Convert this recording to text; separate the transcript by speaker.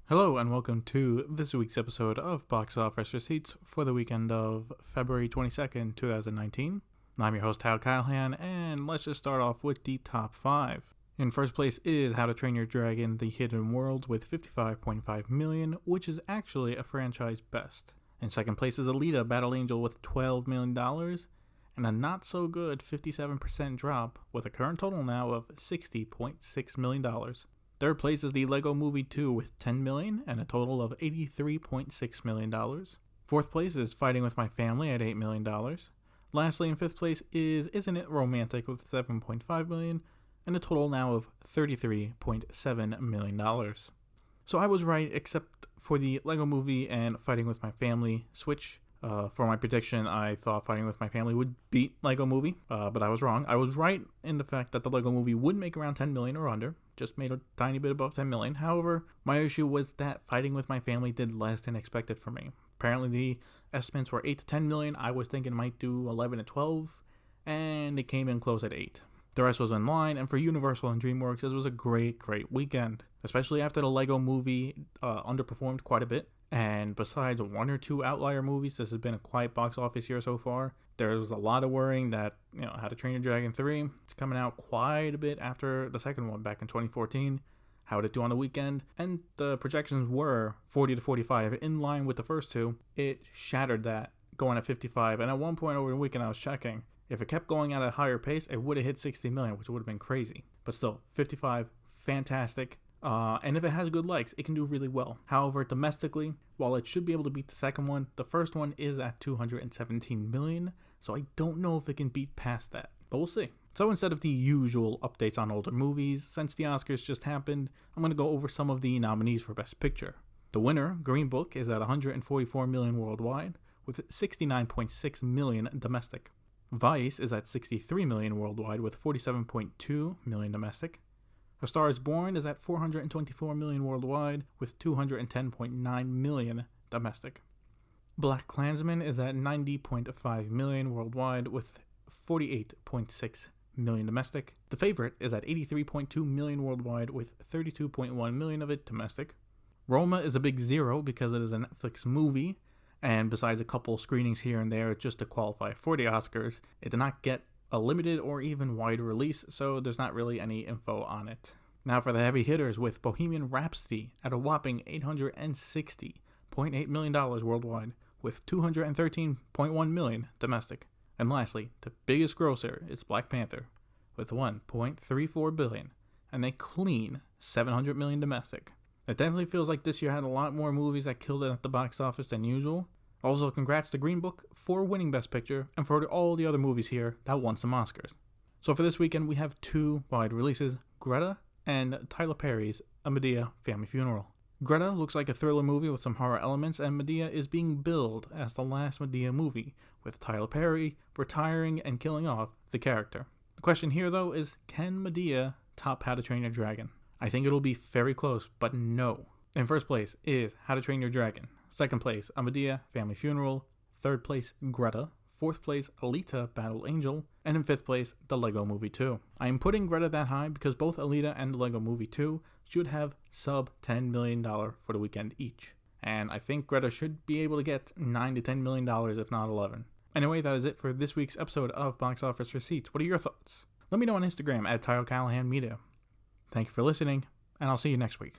Speaker 1: Hello and welcome to this week's episode of Box Office Receipts for the weekend of February 22nd, 2019. I'm your host, Tyler Callahan, and let's just start off with the top 5. In first place is How to Train Your Dragon: The Hidden World with $55.5 million, which is actually a franchise best. In second place is Alita: Battle Angel with $12 million, and a not so good 57% drop with a current total now of $60.6 million. Third place is the Lego Movie 2 with $10 million and a total of $83.6 million. Fourth place is Fighting With My Family at $8 million. Lastly, in fifth place is Isn't It Romantic with $7.5 million and a total now of $33.7 million. So I was right, except for the Lego Movie and Fighting With My Family switch. For my prediction, I thought Fighting With My Family would beat Lego Movie, but I was wrong. I was right in the fact that the Lego Movie would make around $10 million or under, just made a tiny bit above $10 million. However, my issue was that Fighting With My Family did less than expected for me. Apparently, the estimates were 8 to 10 million. I was thinking it might do 11 to 12, and it came in close at 8. The rest was in line, and for Universal and DreamWorks, it was a great weekend, especially after the Lego Movie underperformed quite a bit. And besides one or two outlier movies, this has been a quiet box office year so far. There's a lot of worrying that, How to Train Your Dragon 3 is coming out quite a bit after the second one back in 2014. How did it do on the weekend? And the projections were 40 to 45, in line with the first two. It shattered that, going at 55. And at one point over the weekend, I was checking. If it kept going at a higher pace, it would have hit 60 million, which would have been crazy. But still, 55, fantastic. And if it has good legs, it can do really well. However, domestically, while it should be able to beat the second one, the first one is at 217 million, so I don't know if it can beat past that, but we'll see. So instead of the usual updates on older movies, since the Oscars just happened, I'm going to go over some of the nominees for Best Picture. The winner, Green Book, is at 144 million worldwide, with 69.6 million domestic. Vice is at 63 million worldwide, with 47.2 million domestic. A Star is Born is at 424 million worldwide with 210.9 million domestic. Black Klansman is at 90.5 million worldwide with 48.6 million domestic. The Favorite is at 83.2 million worldwide with 32.1 million of it domestic. Roma is a big zero because it is a Netflix movie, and besides a couple screenings here and there just to qualify for the Oscars, it did not get a limited or even wide release, so there's not really any info on it. Now for the heavy hitters, with Bohemian Rhapsody at a whopping $860.8 million worldwide with 213.1 million domestic. And lastly, the biggest grosser is Black Panther with 1.34 billion and a clean 700 million domestic. It definitely feels like this year had a lot more movies that killed it at the box office than usual. Also, congrats to Green Book for winning Best Picture, and for all the other movies here that won some Oscars. So for this weekend, we have two wide releases, Greta and Tyler Perry's A Madea Family Funeral. Greta looks like a thriller movie with some horror elements, and Madea is being billed as the last Madea movie, with Tyler Perry retiring and killing off the character. The question here, though, is can Madea top How to Train Your Dragon? I think it'll be very close, but no. In first place is How to Train Your Dragon. Second place, A Madea Family Funeral. Third place, Greta. Fourth place, Alita: Battle Angel. And in fifth place, The Lego Movie 2. I am putting Greta that high because both Alita and The Lego Movie 2 should have sub $10 million for the weekend each. And I think Greta should be able to get $9 to $10 million, if not 11. Anyway, that is it for this week's episode of Box Office Receipts. What are your thoughts? Let me know on Instagram at Tyler Callahan Media. Thank you for listening, and I'll see you next week.